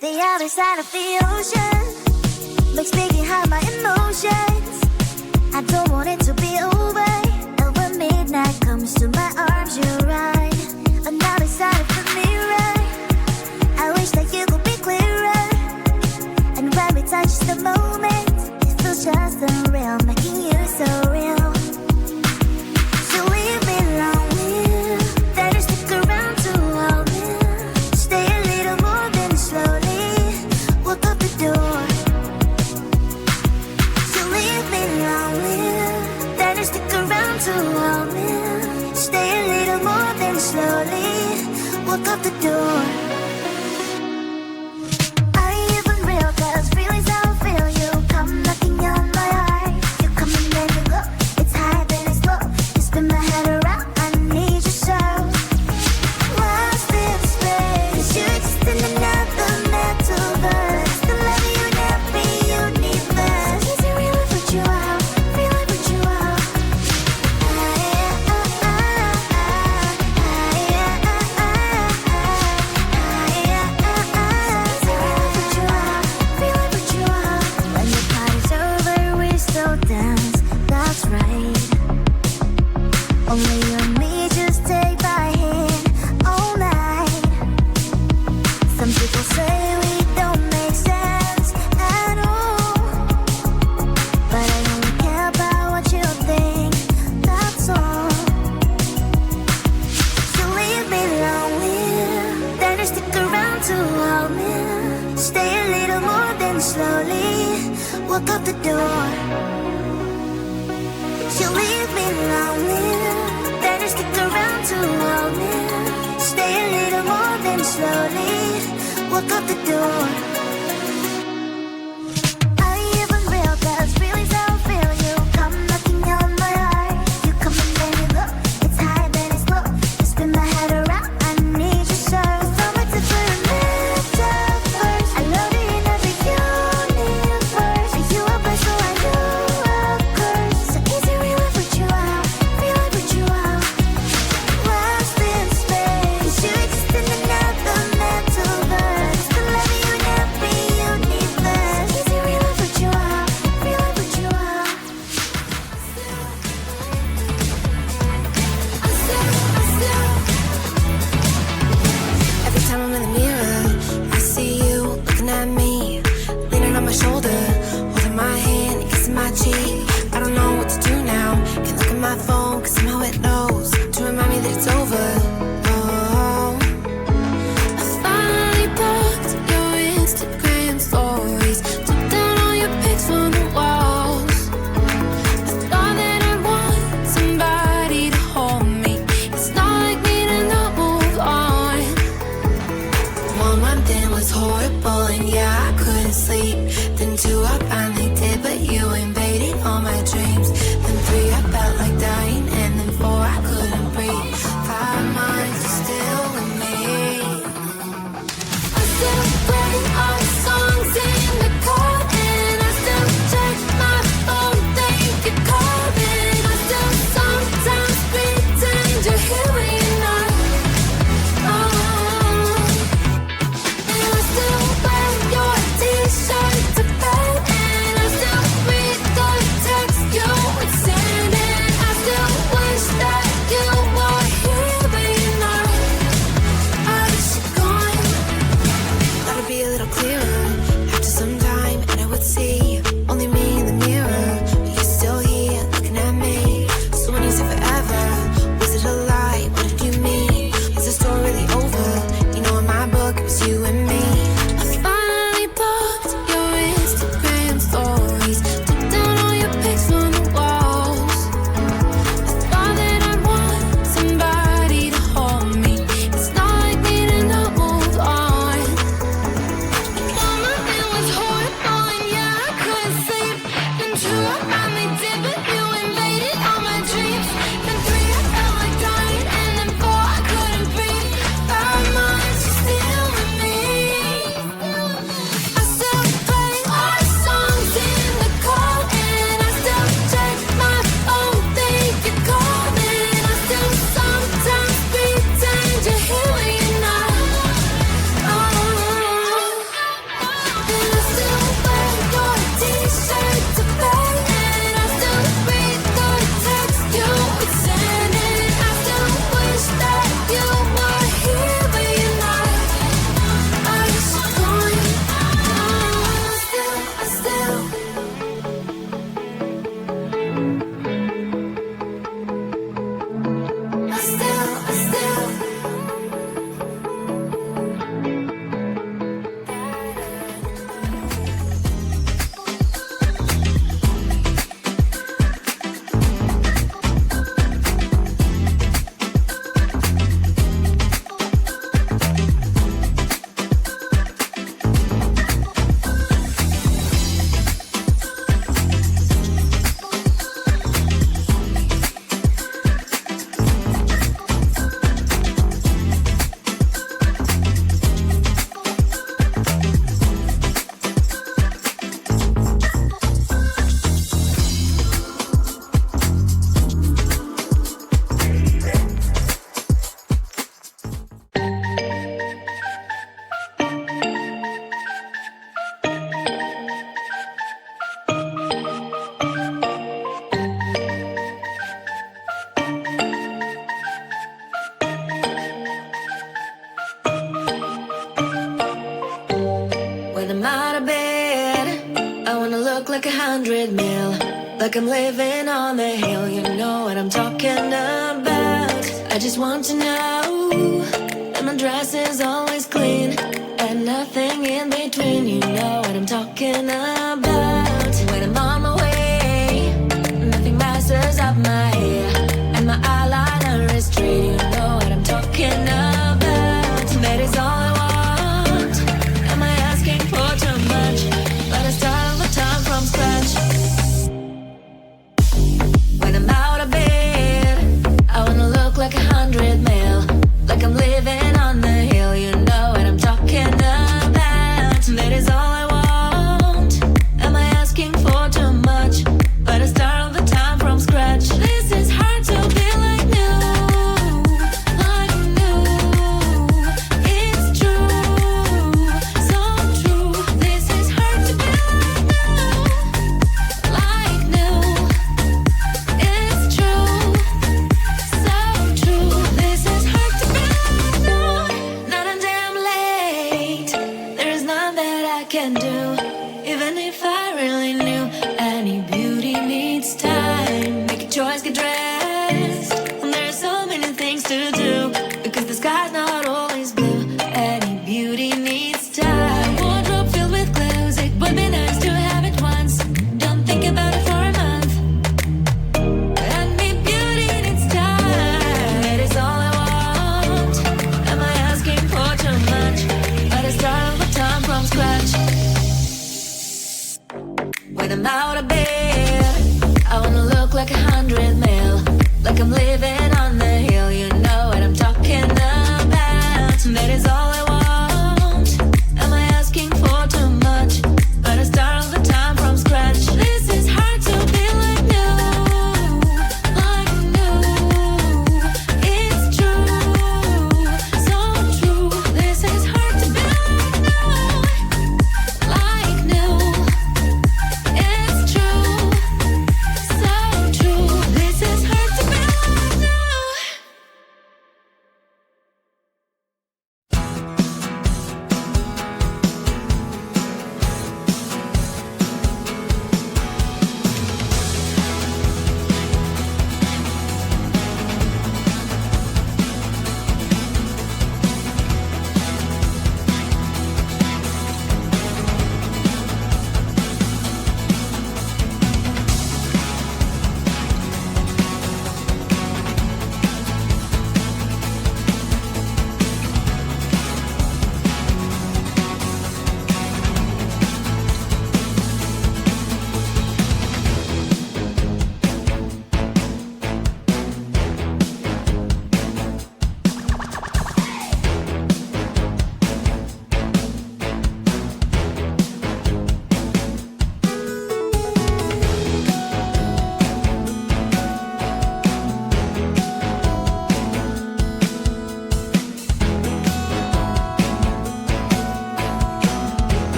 The other side of the ocean makes me get high my emotions. I don't want it to be over. And when midnight comes to my arms, you're right. Another side of the mirror. I wish that you could be clearer. And when we touch the moment, it feels just unreal, making you so real. So leave me lonely, then you stick around to hold me. Stay a little more than slowly walk up the door. So leave me lonely, then you stick around to hold me. Stay a little more than slowly walk up the door. I 100 mil. Like I'm living on the hill, you know what I'm talking about. I just want to know that my dress is always clean and nothing in between, you know what I'm talking about. When I'm on my way, nothing messes up my hair, and my eyeliner is straight, you know what I'm talking about. That is all I want. Am I asking for too much? Let us start all the time from scratch. When I'm out of bed, I wanna look like 100 mil. Like I'm living on the hill, you know what I'm talking about. That is all I want. Am I asking for too much? Let us start all the time from scratch. This is hard to be like new, like new. It's true, so true. This is hard to be like new. It's true, so true. This is hard to be like new. Not a damn late. There is none that I can do. Even if I really knew, any beauty needs time. Make a choice, get dressed. And there are so many things to do, because the sky's not always blue. Any beauty needs time. Wardrobe filled with clothes, it would be nice to have it once. Don't think about it for a month. Any beauty needs time. That is all I want. Am I asking for too much? Let us start all the time from scratch. When I'm out of bed, I wanna look like 100 mil. Like I'm living on the hill, you know what I'm talking about. That is all I want. Am I asking for too much? Let us start all the time from scratch. This is hard to be like new, like new. It's true, so true. This is hard to be like new. It's true, so true. This is hard to be like new.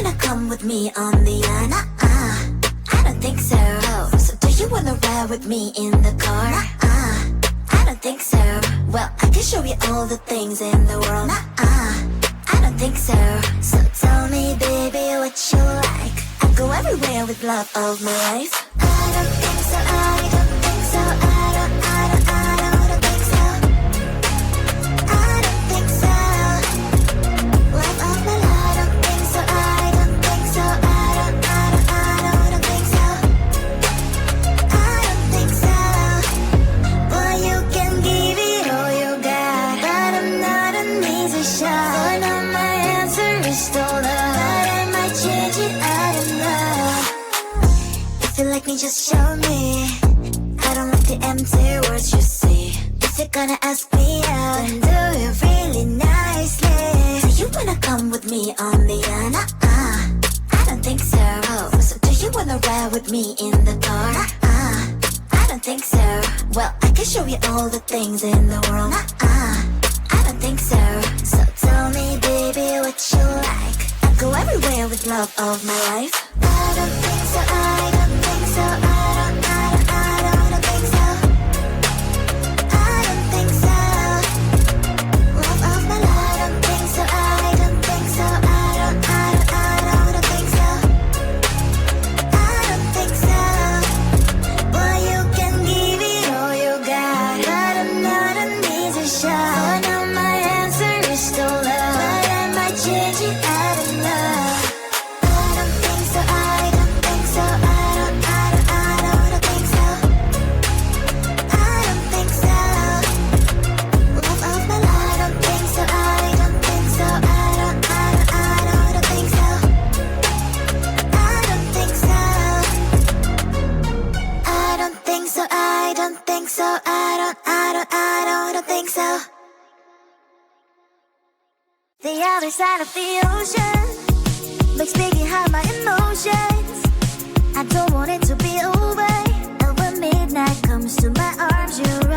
wanna come with me on the yacht? I don't think so. So do you wanna ride with me in the car? I don't think so. Well, I can show you all the things in the world. I don't think so. So tell me, baby, what you like. I go everywhere with love of my life. I don't think so. I don't think so. I don't think so. I don't think so. Love of my life. I don't think so. I don't think so. I don't think so. I don't think so. Well, you can give it all you got, but I'm not an easy shot. For now my answer is still love, but I might change it, I don't know. If you like me, just show me. I don't like the empty words you say. If you're gonna ask me out, then do it really nicely. Do you wanna come with me on the yacht? I don't think so. So do you wanna ride with me in the car? I don't think so. Well, I can show you all the things in the world. I don't think so. So tell me, baby, what you like. I go everywhere with love of my life. I don't think so. I don't think so. I don't think so. I don't think so. Love of my life. I don't think so. I don't think so. I don't think so. I don't think so. Well, you can give it all you got, but I'm not an easy shot. For now my answer is still love, but I might change it, I don't know. I don't think so. I don't think so. I don't think so. I don't think so. Love of my life. I don't think so. I don't think so. I don't think so. I don't think so. I don't think so. I don't think so. I don't think so. The other side of the ocean makes me hide my emotions. I don't want it to be over. And when midnight comes to my arms, you're